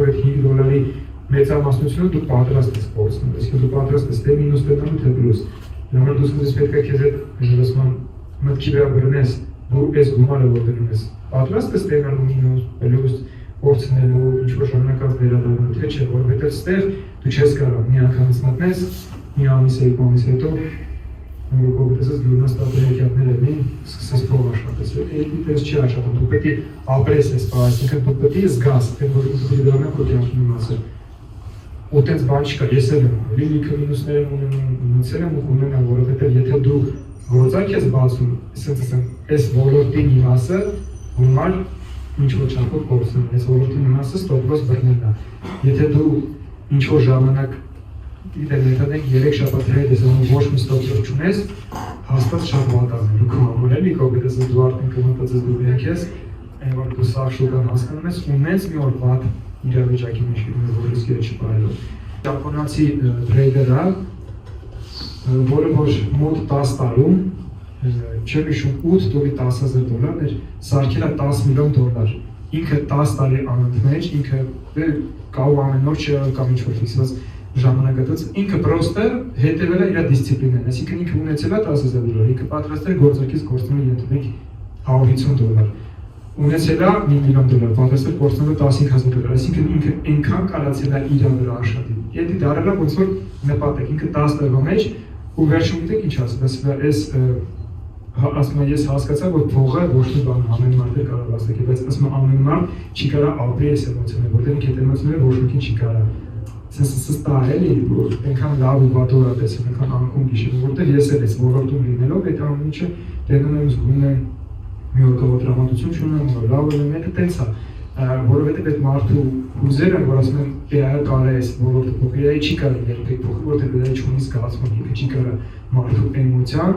որ $5 մեծամասնությունը դու պատրաստ ես կորցնել, այսինքն դու պատրաստ ես թե մինուս տենալու, թե պլյուս։ Նորմալ դու սկսես պետք է քեզ այդ ասում մտքի վրա բռնես, դու այս գումարը որ դնում ես, պատրաստ ես տենալու մինուս, պլյուս, կորցնելու, ինչ-որ ժամանակած վերադառնալու, թե չէ, որովհետև ստեղ դու չես կարող մի անգամից մտնես, մի ամիս է, 2 ամիս հետո կողմից գյուղնաս տապերեկյատներ ելին, սկսես փող աշխատես, էլի տես չի աշխատում, դու պետք է ապրես այս բանը, այսինքն դու պետք է զգաս, թե որ դու դառնա քո կյանքի մասը։ Ու տես բան չկա, ես էլ եմ, էլի լիքը մինուսներ եմ ունեցել եմ ու ունենամ, որովհետև եթե դու գործակ ես բացում, ասենց ասեմ, այս ոլորտի մի մասը գումար ինչ-որ չափով կորցնում, այս ոլորտի մի մասը ստոպված բռնելն է։ Եթե դու ինչ-որ ժամանակ ինտերնետին 3 շաբաթ հետ ես անում ոչ մի ստոպ չունես, հաստատ շատ վատազն է, դու կհամոն էլի, կողմից դու արդեն կմտածես դու միակ ես, այն որ դու սաղ շուկան հասկանում ես ու մեծ մի օր վատ իրավիճակի մեջ գնում ես, որ ռիսկերը չպարելով։ Ճապոնացի տրեյդերը, որը որ մոտ 10 տարում, չեմ հիշում 8 դոլի $10,000 էր, սարքել է $10 միլիոն, ինքը 10 տարի անընդմեջ, ինքը կարող ամեն օր չի կամ ինչ-որ ֆիքսված ժամանակատած, ինքը պրոստ է, հետևել է իր դիսցիպլինան, այսինքն ինքը ունեցել է $10,000, ինքը պատրաստ էր գործակից կորցնել ենթադրենք $150, ունեցել է $1 միլիոն, պատրաստ էր կորցնել $15,000, այսինքն ինքը այնքան կարացել է իր վրա աշխատել, եթե դարել է ոնց որ նպատակ, ինքը 10 տարվա մեջ ու վերջում գիտեք ինչ ասում ես հասկացա, որ փողը ոչ մի բան ամեն մարդը կարող ասել, բայց ասում ամեն մարդ չի կարող ապրի այս էմոցիաները, որտեղ ինքը էմոցիաները ոչ մեկին չի կարող սստա էլի, որ այնքան լավ ու վատոր է տեսել, այնքան անկում գիշեր, որտեղ ես էլ ես ոլորտում լինելով, այդ ամեն ինչը դերնում եմ զգում եմ մի օր կողո տրամադրություն չունեմ, որ լավ էլեմենտը տենց է, որովհետև այդ մարդու ուզերը, որ ասում եմ, AI կարա այս ոլորտը փոխի, AI չի կարող երբեք փոխի, որտեղ AI չունի զգացում, ինքը չի կարող մարդու էմոցիան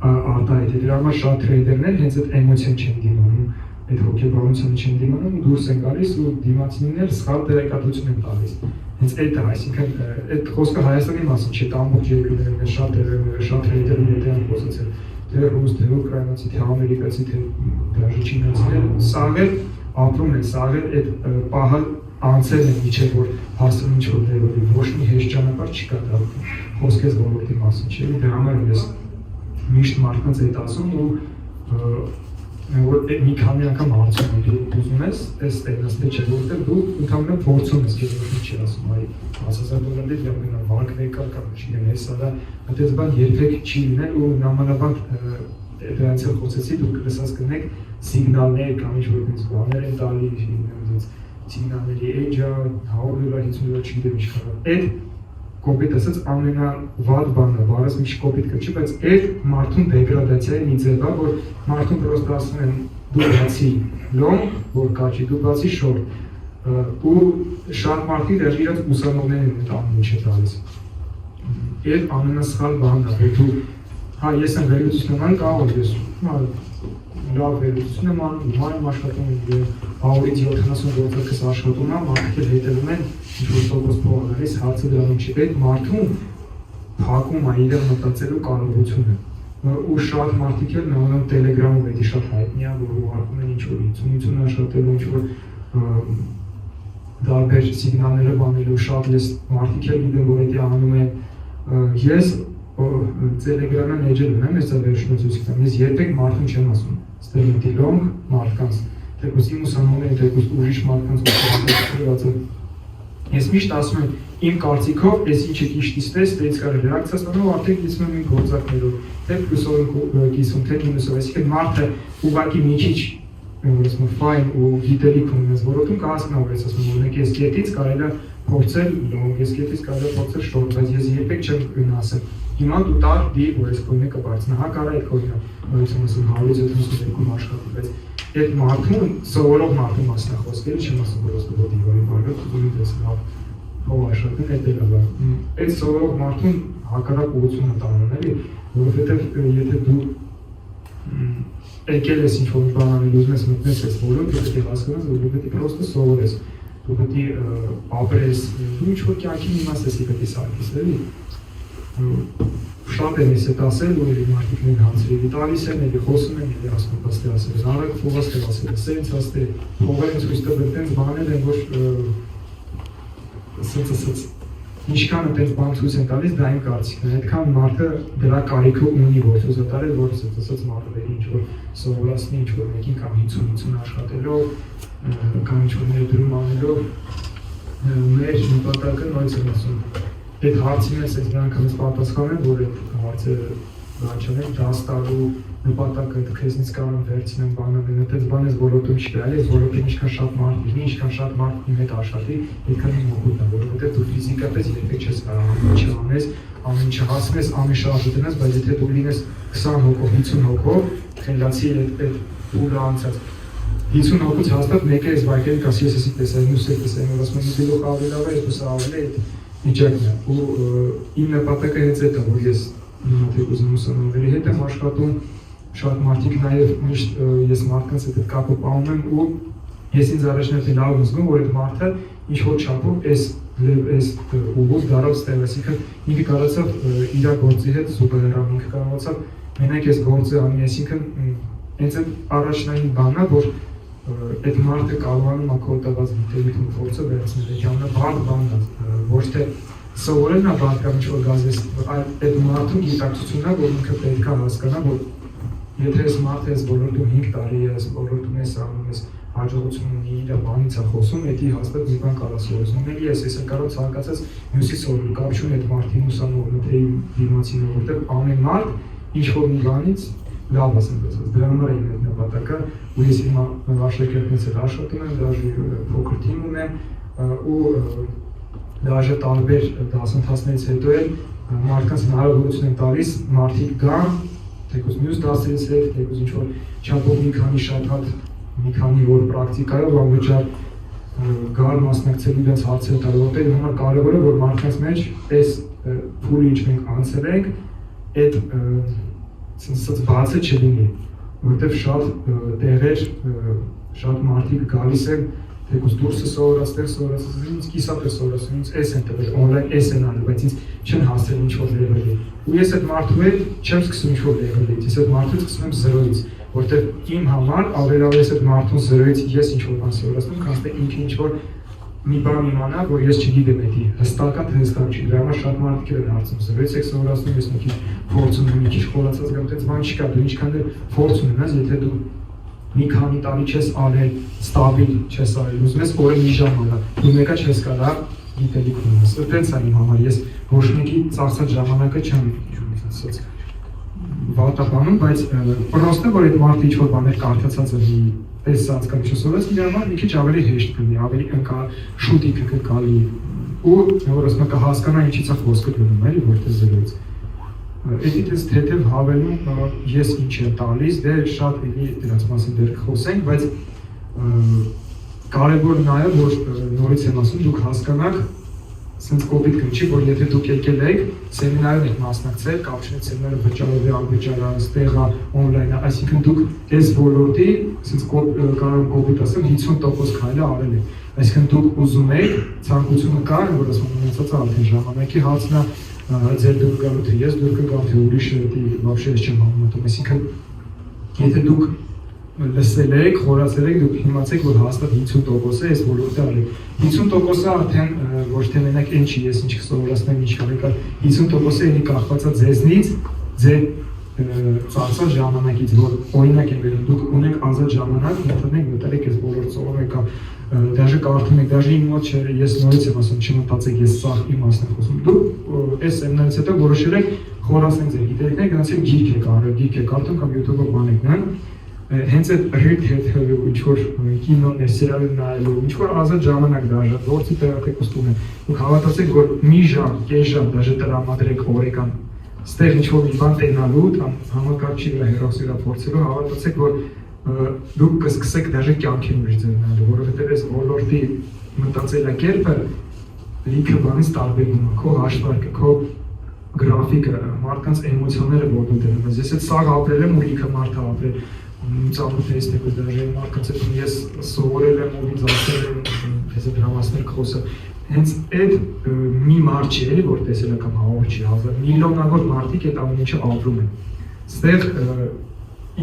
արտահայտել, դրա համար շատ տրեյդերներ հենց այդ էմոցիան չեն դիմանում, այդ հոգեբանությունը չեն դիմանում, դուրս են գալիս ու դիմացիններ սխալ տեղեկատվություն են տալիս։ Հենց այդ է, այսինքն այդ խոսքը Հայաստանի մասին չէ, ամբողջ երկրներում է շատ տրեյդերներ են խոսացել, թե ռուս, թե ուկրաինացի, թե ամերիկացի, թե դաժե չինացիներ, սաղ էլ ապրում են, սաղ էլ այդ պահը անցել են իջել, որ հասնում ինչ-որ դերովի, ոչ մի հեշտ ճանապարհ չի կա դա խոսքես ոլորտի մասին, չէ՞, դրա համար ես միշտ մարդկանց այդ ասում ու որ մի քանի անգամ հարցում եմ, դու ուզում ես, այս տենաս թե չէ, որովհետև դու ընդհանրապես փորձում ես, քեզ ոչ չի ասում, այ $10,000 դեպի ամենա վարկ ներկա կամ չգիտեմ, հեսա դա այդպես բան երբեք չի լինել ու նամանավանդ դրանից էլ խոսեցի, դուք լսած կնեք սիգնալներ կամ ինչ-որ այնպես բաներ են տալի, այնպես սիգնալների էջա, $100, $50 չգիտեմ ինչ կարող, այդ կոպիտ ասած ամենավատ բանն է, բառս մի կոպիտ կրչի, բայց այդ մարդուն դեգրադացիայի մի ձև է, որ մարդուն պրոստ ասում են դու բացի լոն, որ կաչի, դու բացի շորտ, ու շատ մարդիկ դեռ իրաց ուսանողներին այդ ամեն ինչը տալիս։ Այդ ամենասխալ բանն է, որ դու, հա ես եմ վերլուծություն եմ անում, կարող ես լավ վերլուծություն եմ անում, հիմա եմ աշխատում և 100-ից 70 գործակս աշխատում եմ, մարդիկ հետևում են ինչ-որ տոկոս փողանալիս հարցը դրանում չի, այդ մարդում փակում է իրար մտածելու կարողությունը ու շատ մարդիկ էլ նույնիսկ Telegram-ով էդի շատ հայտնի է, որ ուղարկում են ինչ-որ 50 աշխատելու, ինչ-որ դարբեր սիգնալները բանելու շատ ես մարդիկ էլ գիտեմ, որ էդի անում են ես Telegram-ն էջել ունեմ, ես վերջում ցույց կտամ, ես երբեք մարդուն չեմ ասում, ստեղի լոնգ մարդկանց, թեկուզ իմ ուսանողներին, թեկուզ ուրիշ մարդկանց ես միշտ ասում եմ, իմ կարծիքով, ես ինչը ճիշտ իստես, դեից կարը ռեակցիա ստանով, արդեն գիսում եմ իմ գործակներով, թե պլուսով գիսում, թե մինուսով, այսինքն մարդը ուղղակի մի քիչ ֆայն ու գիտելիք ունես, որովհետև կհասկանա, որ ես ասում եմ, օրինակ ես կետից կարելի է փորձել լոնգ, ես կետից կարելի է փորձել շորտ, բայց ես երբեք չեմ ասել, հիմա դու տար դի, որ ես քո մեկը բարձնա, հա կարա այդ քո ասում 172 աշխատի, բայց այդ մարդուն սովորող մարդու մասն է խոսքերը, չեմ ասում, որ ոստը դիվարի բարը, դու դες լավ հող աշխատեն, այդ էլ է։ Այդ սովորող մարդուն հակառակ ուղղությունը տանում էլի, որովհետև եթե դու եկել ես ինչ-որ բան անել, ուզում ես մտնես այս ոլորտ, դու պետք է հասկանաս, որ դու պետք է պրոստը սովորես, դու պետք է ապրես, դու ինչ-որ կյանքի մի մաս ես պետք է սարքես, էլի։ շատ եմ ես այդ ասել, որ մարդիկ մենք հանձրի տալիս են, ելի խոսում են, ելի ասում պաստե ասել են, արագ փողաստ է ասել, սենց ասել, փողեր են ցույց տվել, տենց բաներ են, որ սենց ինչքան այդպես բան ցույց են տալիս, դա իմ կարծիքն է, այդքան մարդը դրա կարիքը ունի, որ ցույց տալել, որ սենց մարդը ինչ-որ սովորացնի, ինչ-որ մեկին կամ 50-50 աշխատելով, կամ ինչ-որ ներդրում անելով, մեր նպատակը նույնց եմ ասում, այդ հարցին ես նրանք հենց պատասխանեն, որ այդ հարցը բանչանեք, դաս տալու նպատակը քեզնից կարող եմ վերցնեմ բանալին, այդպես բան ես ոլորտում չի գալի, այս ոլորտում ինչքան շատ մարդ լինի, ինչքան շատ մարդ իմ հետ աշխատի, այդքան իմ օգուտն է, որովհետև դու ֆիզիկապես երբեք չես կարող ամեն ինչ անես, ամեն ինչ հասնես, ամեն շարժը դնես, բայց եթե դու լինես 20 հոգով, 50 հոգով, խելացի այդ փուլը անցած 50 հոգուց հաստատ մեկը այս վարկերի կասի ես էսի տեսային, մյուսը տեսային, որ ասում եմ մի գլուխ ավելի լավ է, այսպես ավելի է, վիճակն է, ու իմ նպատակը հենց այդ է, որ ես նույնատեք ուզում ուսանողների հետ եմ աշխատում, շատ մարդիկ նաև միշտ ես մարդկանց հետ կապը պահում եմ ու ես ինձ առաջնորդի լավ զգում, որ այդ մարդը ինչ-որ չափով այս ուղուց դարավ ստեղծել, այսինքն ինքը կարողացավ իր գործի հետ զուգահեռ, ինքը կարողացավ մենակ այս գործը անի, այսինքն հենց այդ առաջնային բանն է, որ այդ մարդը կարողանում է քո տված գիտելիքն ու փորձը վերցնել, այդ ամենաբարդ բանն է, ոչ թե սովորելն է բան կամ ինչ-որ գազես, այդ մարդու գիտակցությունն է, որ ինքը պետք է հասկանա, որ եթե այս մարդը այս ոլորտում 5 տարի է, այս ոլորտում ես անում, ես հաջողություն ունի, իր բանից է խոսում, էդի հաստատ մի բան կարող սովորեցնում, էլի ես կարող ցանկացած մյուսի սովորել, կապ չունի այդ մարդին ուսանողն թե դիմացին, որտեղ ամեն մարդ ինչ-որ մի բանից լավ ասեմ դասած, դրա համար է իմ այդ նպատակը, ու ես հիմա աշակերտներից հետ աշխատում եմ, դաժե փոքր թիմ ունեմ, ու դաժե տարբեր դասընթացներից հետո էլ մարդկանց հնարավորություն են տալիս, մարդիկ գան, թեկուզ մյուս դասերից հետ, թեկուզ ինչ-որ չափով մի քանի շաբաթ, մի քանի օր պրակտիկայով անվճար գալ մասնակցելու իրենց հարցերը տալ, որտեղ համար կարևոր է, որ մարդկանց մեջ այս փուլը ինչ մենք անցել ենք, այդ սենց բացը չլինի, որտեղ շատ տեղեր, շատ մարդիկ գալիս են, թեկուզ դուրսը սովորացնել, ինձ կիսապես սովորացնել, ինձ էս են տվել, օնլայն էս են անում, բայց ինձ չեն հասել ինչ-որ լևելի։ Ու ես այդ մարդու հետ չեմ սկսում ինչ-որ լևելից, ես այդ մարդուց սկսում եմ 0-ից, որտեղ իմ համար ավելի ես այդ մարդուն 0-ից ես ինչ-որ բան սովորացնում, քան թե ինքը ինչ-որ մի բան իմանա, որ ես չգիտեմ էդի, հստակա թե հստակ չի, դրա համար շատ մարդիկ են հարցում 0-ից եք սովորացնում, ես մի քիչ փորձ ունեմ, մի քիչ խորացած գամ, այդպես բան չկա, դու ինչքան էլ փորձ ունենաս, եթե դու մի քանի տարի չես արել, ստաբիլ չես արել, ուզում ես օրը մի ժամ անել, դու մեկը չես կարա գիտելիք ունենաս, այդպես է իմ համար, ես ոչ մեկի ծախսած ժամանակը չեմ վատապանում, բայց պրոստը, որ այդ մարդը ինչ-որ բաներ կարդացած է այս սանցկան չսովորես, իր համար մի քիչ ավելի հեշտ կլինի, ավելի շուտ ինքը կգալի ու որ ասում կհասկանա ինչից է խոսքը գնում, էլի որտե 0-ից Էդից թեթև հավելում ես ինչ եմ տալիս, դե շատ էլի դրանց մասին դեռ խոսենք, բայց կարևոր նաև, որ նորից եմ ասում, դուք հասկանաք, սենց կոպիտ կնչի, որ եթե դուք եկել եք, սեմինարին եք մասնակցել, կապ չունի սեմինարը վճարով է, անվճար է, ստեղ է, օնլայն է, այսինքն դուք այս ոլորտի, սենց կարող եմ կոպիտ ասեմ, 50% քայլը արել եք, այսինքն դուք ուզում եք, ցանկությունը կա, որ ասում ունեցած արդեն ժամանակի հարցն է, ձեր դուր գալու թե ես դուր կգամ, թե ուրիշը վաբշե ես չեմ համեմատում, այսինքն եթե դուք լսել եք, խորացել եք, դուք իմացեք, որ հաստատ 50% է այս ոլորտը արեք։ 50%-ը արդեն ոչ թե մենակ այն չի, ես ինչ կսովորացնեմ, ինչ արեք, 50%-ը էլի կախված է ձեզնից, ձեր ծախսած ժամանակից, որ օրինակ եմ վերում, դուք ունեք ազատ ժամանակ, մտածեք, մտարեք այս ոլորտ սովորեք, դաժե կարդում եք, դաժե իմ մոտ չէ, ես նորից եմ ասում, չմտածեք, ես սաղ իմաստ եմ խոսում, դուք այս սեմինարից հետո որոշել եք խորացնել ձեր գիտելիքները, գնացեք գիրք եք արել, գիրք եք կարդում կամ YouTube-ով բան եք նայում, հենց այդ ռիթ հետ ինչ-որ կինոներ, սերիալներ նայելու, ինչ-որ ազատ ժամանակ դաժե, գործի տեղակ եք ուստում են, դուք հավատացեք, որ մի ժամ, կես ժամ դաժե տրամադրեք օրեկան, ստեղ ինչ-որ մի բան տենալու, համակարգչի վրա հեռախոսահաղորդակցելու, հավատացեք, որ դուք կսկսեք դաժե կյանքին ուրիշ ձեր նայելու, որովհետև այս ոլորտի մտածելակերպը լիքը բանից տարբերվում է, քո հաշվարկը, քո գրաֆիկը, մարդկանց էմոցիաները որտեղ դնում ես, ես այդ սաղ ապրել եմ ու լիքը մարդ է ապրել, ծանոթ ես դեպս դաժե մարդկանց հետ ես սովորել եմ ու ինձ ասել եմ Թեզը դրամասներ խոսը հենց այդ մի մարդ չի էլի, որ տեսել է կամ հավոր չի, միլիոնավոր մարդիկ այդ ամեն ինչը ապրում են։ Ստեղ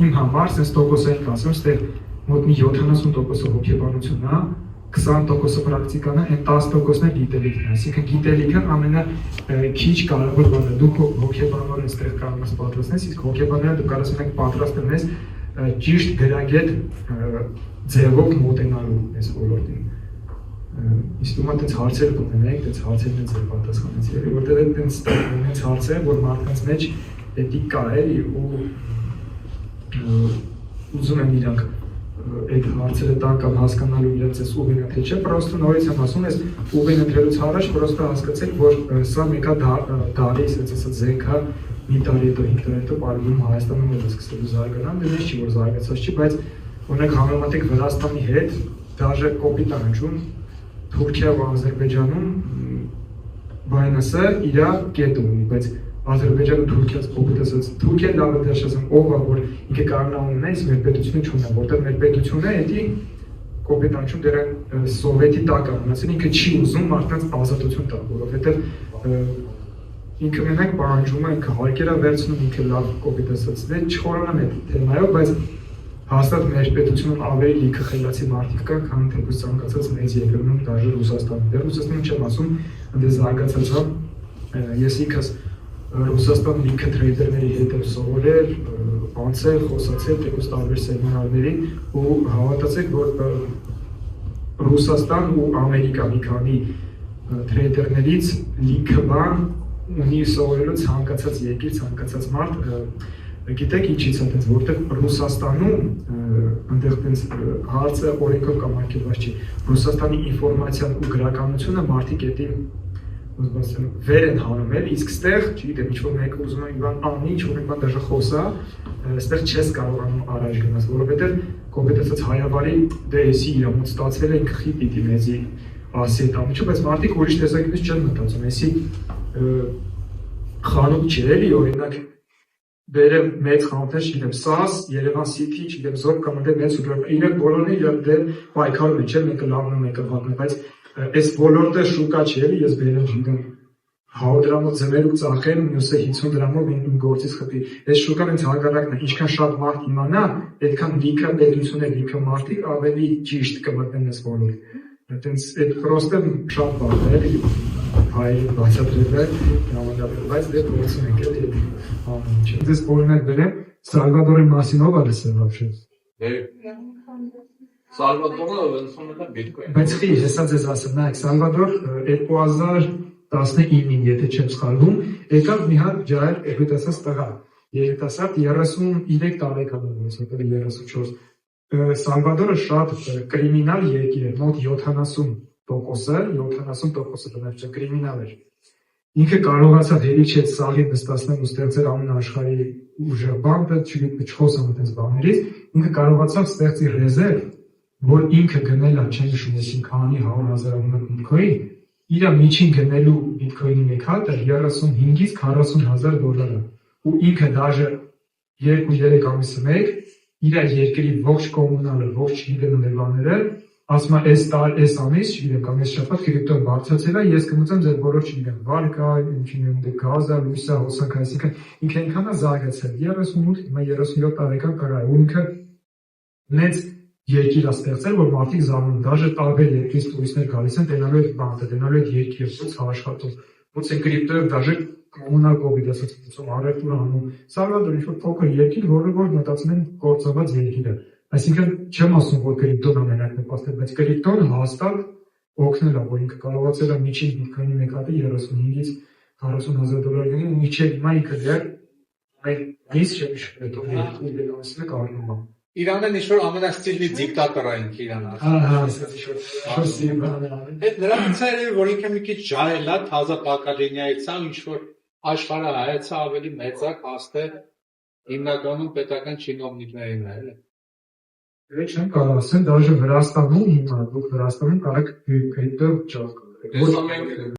իմ համար, սենց տոկոսային կասեմ, ստեղ մոտ մի 70% հոգեբանությունն է, 20% պրակտիկան է, այն 10%-ն է գիտելիքն է, այսինքն գիտելիքը ամենաքիչ կարևոր բանը, դուք հոգեբանորեն ստեղ կարող ես պատրաստես, իսկ հոգեբաները դու կարող ես պատրաստել ես ճիշտ գրագետ ձևով մոտենալու այս ոլորտին։ Իսկ ումա տենց հարցեր կունենեք, տենց հարցերն է ձեր պատասխանեցի, որտեղ է տենց հարցեր, որ մարդկանց մեջ էդիկ կա էլի ու ուզում են իրանք այդ հարցերը տան կամ հասկանալու իրենց այս ուղին ընտրել չէ, պրոստը նորից եմ ասում ես ուղին ընտրելուց առաջ պրոստը հասկացեք, որ սա մեկա դարի ասած զենքա մի տարի հետո 5 տարի հետո պարագում Հայաստանում էլ սկսելու զարգանալ, դրանից չի որ զարգացած չի, բայց օրինակ համեմատեք Վրաստանի հետ, դաժե կոպիտ անջում Թուրքիա ու Ադրբեջանում բայնասը իր կետը ունի, բայց Ադրբեջանը Թուրքիաց կոպիտ ասած Թուրքիան լավ է դաշնացան ով է որ ինքը կարողանա ունենա, մեր պետությունը չունի, որտեղ մեր պետությունը էդի կոպիտ անջում դեռ սովետի տակ է մնացել, ինքը չի ուզում մարդկանց ազատություն տալ, որովհետև ինքը մենակ պահանջում է, ինքը հարկերա վերցնում, ինքը լավ կոպիտ ասած չխորանամ այդ թեմայով, բայց հաստատ մեր պետությունում ավելի լիքը խելացի մարդիկ կան, քան թեկուզ ցանկացած մեծ երկրում, դաժե Ռուսաստանում։ Դեռ Ռուսաստանում չեմ ասում, այնտեղ զարգացած է, ես ինքս Ռուսաստան լիքը թրեյդերների հետ եմ սովորել, անցել, խոսացել, թեկուզ տարբեր սեմինարների ու հավատացեք, որ Ռուսաստան ու Ամերիկա մի քանի թրեյդերներից լիքը բան ունի սովորելու ցանկացած երկիր, ցանկացած մարդ, գիտեք ինչից է դες, որտեղ Ռուսաստանում այնտեղ դες հարցը օրենքով կամ արգելված չի, Ռուսաստանի ինֆորմացիան ու գրականությունը մարդիկ էդի վեր են հանում էլ, իսկ ստեղ, չգիտեմ, ինչ-որ մեկը ուզում է իվան անի, ինչ-որ մեկ բան դաժե խոսա, ստեղ չես կարողանում առաջ գնաս, որովհետև կոպիտ ասած հայավարի դե էսի իրամոտ ստացվել է ինքը խի պիտի մեզի ասի այդ ամիջը, բայց մարդիկ ուրիշ տեսակետից չեն մտածում, էսի խանութ չի էլի, օրինակ բերեմ մեծ խանութներ, չգիտեմ, SAS, Երևան City, չգիտեմ, Զորբ կամ ընդ մեծ սուպերմարկետ, իրենք բոլորն իրար դե պայքարում են, չէ, մեկը լավն է, մեկը վատն է, բայց այս ոլորտը շուկա չի էլի, ես բերեմ, չգիտեմ, 100 դրամով ձմերուկ ծախեմ, մյուսը 50 դրամով իմ գործից խփի։ Այս շուկան ինձ հակառակն է, ինչքան շատ մարդ իմանա, այդքան լիքը պետություն է, լիքը մարդիկ ավելի ճիշտ կմտնեն այս ոլորտ։ Այդտենց այդ պրոստը շատ բան է, հայերի բացատրել է, բայց դե փորձում ենք էլի ամեն ինչը։ Դες օրինակ բերեմ, Սալվադորի մասին ով է լսել вообще։ Սալվադորը ոնց է բիտկոին։ Բայց խի, հեսա ձեզ ասեմ, նայեք, Սալվադոր 2019-ին, եթե չեմ սխալվում, եկավ մի հատ ջահել երիտասարդ տղա, երիտասարդ 33 տարեկան է, հետո 34։ Սալվադորը շատ կրիմինալ երկիր է, մոտ 70%-ը բնավ չէ, կրիմինալ էր։ Ինքը կարողացավ հերիք չէ սաղի նստացնել ու ստեղծել ամեն աշխարհի ուժեղ բանը, չխոսեմ այդպես բաներից, ինքը կարողացավ ստեղծի ռեզերվ, որ ինքը գնել է, չեմ հիշում, այսին քանի 100,000 բիտքոին, իր միջին գնելու բիտքոինի մեկ հատը 35-ից 40,000 դոլար է։ Ու ինքը դաժե 2-3 ամիսը մեկ իր երկրի ողջ կոմունալը, ողջ չգիտենները, ասում է այս ամիս, չգիտեմ, կամ այս շաբաթ կրիպտոն բարձրացել է, ես կմտածեմ ձեր բոլոր չգիտեմ, վարկա, գազա, լույսա, հոսանք, այսինքն ինքը այնքան է զարգացել, 38-37 տարեկան կրա, ու ինքը մեծ երկիր է ստեղծել, որ մարդիկ զարմանում, դաժե տարբեր երկրից տուրիստներ գալիս են, տենալու այդ բանը, տենալու այդ երկիրը, աշխատում, ոնց է կրիպտոյով դաժե կոմունալ կոպիտ ասացում, առևտուր անում, Սալվադոր ինչ-որ փոքր երկիր, որը որ մտածում են գործված երկիր է։ Այսինքն չեմ ասում, որ կրիպտոն ամենակ նպաստել, բայց կրիպտոն հաստատ օգնել է, որ ինքը կարողացել է միջին բիտքոինի մեկ հատը 35-ից 40,000 դոլար գնի, ու միջև հիմա ինքը դեռ այս չեմ հետո երկու ամիսը կառնում է։ Իրանն ինչ-որ ամենաստիլի դիկտատոր է ինքը Իրանը։ Այդ նրանց է, որ ինքը մի քիչ ջահել է, թազա բակալինիայից է, ինչ-որ աշխարհը հայացը ավելի մեծ է, հաստե հիմնականում պետական չինովնիկներին է, էլի։ Չեմ կարող ասել, դաժե Վրաստանում հիմա, դուք Վրաստանում կարող եք կրիպտո ճարկ։